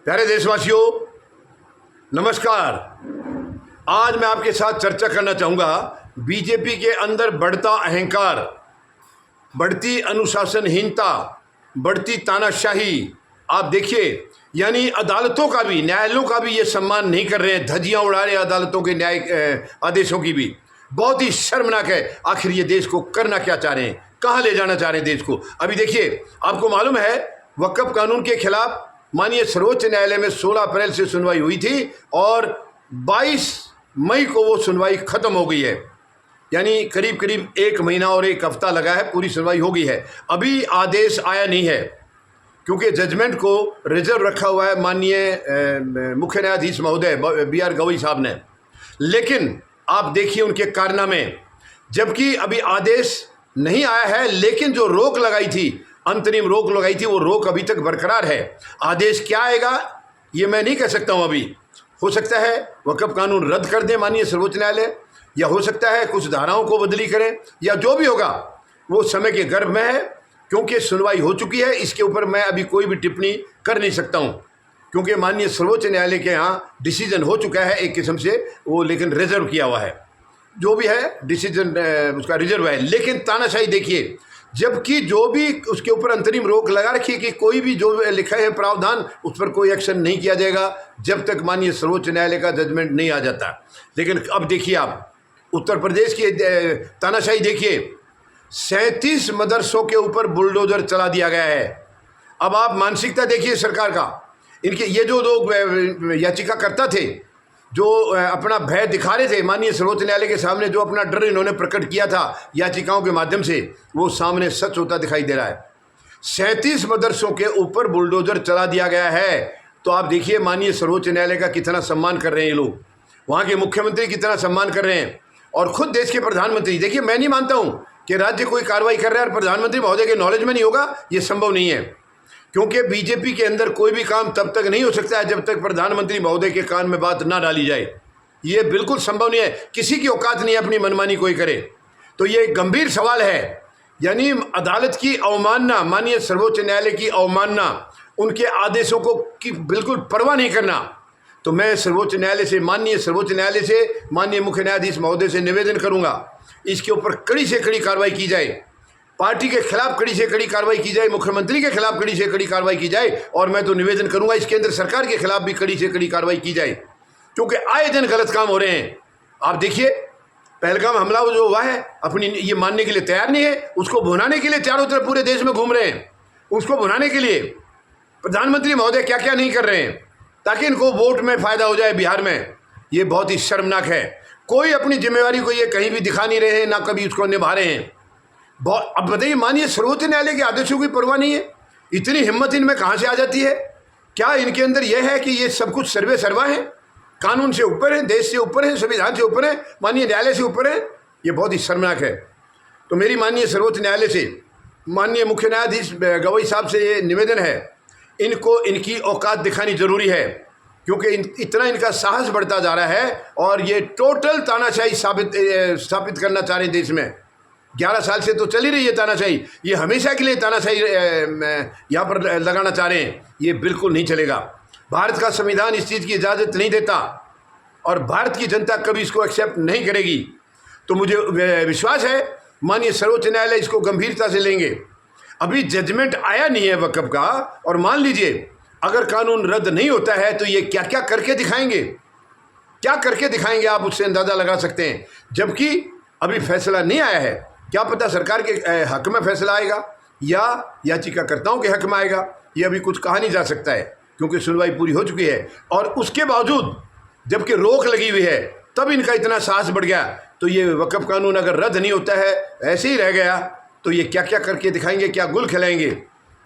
प्यारे देशवासियों, नमस्कार। आज मैं आपके साथ चर्चा करना चाहूँगा बीजेपी के अंदर बढ़ता अहंकार, बढ़ती अनुशासनहीनता, बढ़ती तानाशाही। आप देखिए, यानी अदालतों का भी, न्यायालयों का भी ये सम्मान नहीं कर रहे हैं, धज्जियाँ उड़ा रहे हैं अदालतों के न्यायिक आदेशों की भी। बहुत ही शर्मनाक है। आखिर ये देश को करना क्या चाह रहे हैं, कहाँ ले जाना चाह रहे हैं देश को? अभी देखिए, आपको मालूम है वक्फ कानून के खिलाफ माननीय सर्वोच्च न्यायालय में 16 अप्रैल से सुनवाई हुई थी और 22 मई को वो सुनवाई खत्म हो गई है। यानी करीब करीब 1 महीना और 1 हफ्ता लगा है, पूरी सुनवाई हो गई है। अभी आदेश आया नहीं है क्योंकि जजमेंट को रिजर्व रखा हुआ है माननीय मुख्य न्यायाधीश महोदय BR गवई साहब ने। लेकिन आप देखिए उनके कारनामे, जबकि अभी आदेश नहीं आया है, लेकिन जो रोक लगाई थी, अंतरिम रोक लगाई थी, वो रोक अभी तक बरकरार है। आदेश क्या आएगा ये मैं नहीं कह सकता हूँ अभी। हो सकता है वक्फ कानून रद्द कर दे माननीय सर्वोच्च न्यायालय, या हो सकता है कुछ धाराओं को बदली करें, या जो भी होगा वो समय के गर्भ में है, क्योंकि सुनवाई हो चुकी है। इसके ऊपर मैं अभी कोई भी टिप्पणी कर नहीं सकता हूँ, क्योंकि माननीय सर्वोच्च न्यायालय के यहाँ डिसीजन हो चुका है एक किस्म से वो, लेकिन रिजर्व किया हुआ है। जो भी है डिसीजन उसका रिजर्व है। लेकिन तानाशाही देखिए, जबकि जो भी उसके ऊपर अंतरिम रोक लगा रखी है कि कोई भी जो लिखा है प्रावधान, उस पर कोई एक्शन नहीं किया जाएगा जब तक माननीय सर्वोच्च न्यायालय का जजमेंट नहीं आ जाता। लेकिन अब देखिए, आप उत्तर प्रदेश की तानाशाही देखिए, 37 मदरसों के ऊपर बुलडोजर चला दिया गया है। अब आप मानसिकता देखिए सरकार का। इनके ये जो लोग याचिकाकर्ता थे, जो अपना भय दिखा रहे थे माननीय सर्वोच्च न्यायालय के सामने, जो अपना डर इन्होंने प्रकट किया था याचिकाओं के माध्यम से, वो सामने सच होता दिखाई दे रहा है। 37 मदरसों के ऊपर बुलडोजर चला दिया गया है। तो आप देखिए माननीय सर्वोच्च न्यायालय का कितना सम्मान कर रहे हैं ये लोग, वहाँ के मुख्यमंत्री कितना सम्मान कर रहे हैं, और खुद देश के प्रधानमंत्री। देखिए, मैं नहीं मानता हूँ कि राज्य कोई कार्रवाई कर रहा है और प्रधानमंत्री महोदय के नॉलेज में नहीं होगा, ये संभव नहीं है। क्योंकि बीजेपी के अंदर कोई भी काम तब तक नहीं हो सकता है जब तक प्रधानमंत्री महोदय के कान में बात ना डाली जाए। ये बिल्कुल संभव नहीं है, किसी की औकात नहीं है अपनी मनमानी कोई करे। तो ये एक गंभीर सवाल है। यानी अदालत की अवमानना, माननीय सर्वोच्च न्यायालय की अवमानना, उनके आदेशों को की बिल्कुल परवाह नहीं करना। तो मैं सर्वोच्च न्यायालय से, माननीय सर्वोच्च न्यायालय से, माननीय मुख्य न्यायाधीश महोदय से निवेदन करूँगा, इसके ऊपर कड़ी से कड़ी कार्रवाई की जाए। पार्टी के खिलाफ कड़ी से कड़ी कार्रवाई की जाए, मुख्यमंत्री के खिलाफ कड़ी से कड़ी कार्रवाई की जाए, और मैं तो निवेदन करूंगा इस केंद्र सरकार के खिलाफ भी कड़ी से कड़ी कार्रवाई की जाए, क्योंकि आए दिन गलत काम हो रहे हैं। आप देखिए, पहलगाम हमला जो हुआ है, अपनी ये मानने के लिए तैयार नहीं है, उसको भुनाने के लिए चारों तरफ पूरे देश में घूम रहे हैं। उसको भुनाने के लिए प्रधानमंत्री महोदय क्या क्या नहीं कर रहे हैं ताकि इनको वोट में फ़ायदा हो जाए बिहार में। ये बहुत ही शर्मनाक है। कोई अपनी जिम्मेवारी को ये कहीं भी दिखा नहीं रहे हैं, ना कभी उसको निभा रहे हैं। अब बताइए, माननीय सर्वोच्च न्यायालय के आदेशों की परवाह नहीं है। इतनी हिम्मत इनमें कहाँ से आ जाती है? क्या इनके अंदर यह है कि ये सब कुछ सर्वे सर्वा है, कानून से ऊपर है, देश से ऊपर है, संविधान से ऊपर है, माननीय न्यायालय से ऊपर है? ये बहुत ही शर्मनाक है। तो मेरी माननीय सर्वोच्च न्यायालय से, माननीय मुख्य न्यायाधीश गवई साहब से ये निवेदन है, इनको इनकी औकात दिखानी जरूरी है, क्योंकि इतना इनका साहस बढ़ता जा रहा है और ये टोटल तानाशाही स्थापित करना चाह रहे हैं देश में। 11 साल से तो चली रही है तानाशाही, ये हमेशा के लिए तानाशाही यहाँ पर लगाना चाह रहे हैं। ये बिल्कुल नहीं चलेगा। भारत का संविधान इस चीज़ की इजाज़त नहीं देता और भारत की जनता कभी इसको एक्सेप्ट नहीं करेगी। तो मुझे विश्वास है माननीय सर्वोच्च न्यायालय इसको गंभीरता से लेंगे। अभी जजमेंट आया नहीं है वक्फ का, और मान लीजिए अगर कानून रद्द नहीं होता है तो ये क्या क्या करके दिखाएंगे, क्या करके दिखाएंगे, आप उससे अंदाज़ा लगा सकते हैं। जबकि अभी फैसला नहीं आया है, क्या पता सरकार के हक में फैसला आएगा या याचिकाकर्ताओं के हक में आएगा, ये अभी कुछ कहा नहीं जा सकता है, क्योंकि सुनवाई पूरी हो चुकी है। और उसके बावजूद जबकि रोक लगी हुई है, तब इनका इतना साहस बढ़ गया। तो ये वक्फ कानून अगर रद्द नहीं होता है, ऐसे ही रह गया, तो ये क्या क्या करके दिखाएंगे, क्या गुल खिलाएंगे।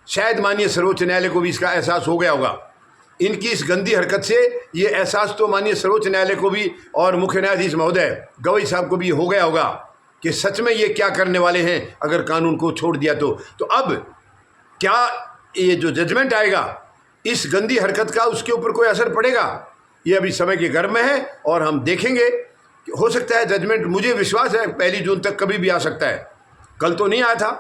शायद माननीय सर्वोच्च न्यायालय को भी इसका एहसास हो गया होगा। इनकी इस गंदी हरकत से ये एहसास तो माननीय सर्वोच्च न्यायालय को भी और मुख्य न्यायाधीश महोदय गवई साहब को भी हो गया होगा कि सच में ये क्या करने वाले हैं अगर कानून को छोड़ दिया तो। अब क्या ये जो जजमेंट आएगा इस गंदी हरकत का उसके ऊपर कोई असर पड़ेगा? ये अभी समय के गर्भ में है और हम देखेंगे। हो सकता है जजमेंट, मुझे विश्वास है 1 जून तक कभी भी आ सकता है। कल तो नहीं आया था,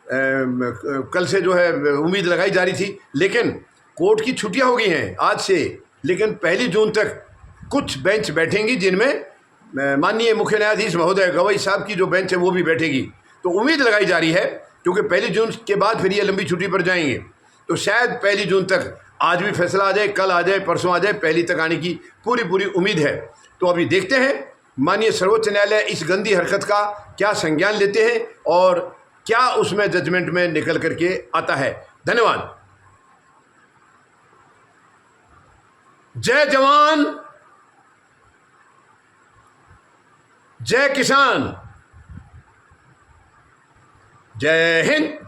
कल से जो है उम्मीद लगाई जा रही थी, लेकिन कोर्ट की छुट्टियां हो गई हैं आज से, लेकिन 1 जून तक कुछ बेंच बैठेंगी जिनमें माननीय मुख्य न्यायाधीश महोदय गवई साहब की जो बेंच है वो भी बैठेगी। तो उम्मीद लगाई जा रही है, क्योंकि 1 जून के बाद फिर ये लंबी छुट्टी पर जाएंगे, तो शायद 1 जून तक आज भी फैसला आ जाए, कल आ जाए, परसों आ जाए, 1 तक आने की पूरी उम्मीद है। तो अभी देखते हैं माननीय सर्वोच्च न्यायालय इस गंदी हरकत का क्या संज्ञान लेते हैं और क्या उसमें जजमेंट में निकल करके आता है। धन्यवाद। जय जवान, जय किसान, जय हिंद।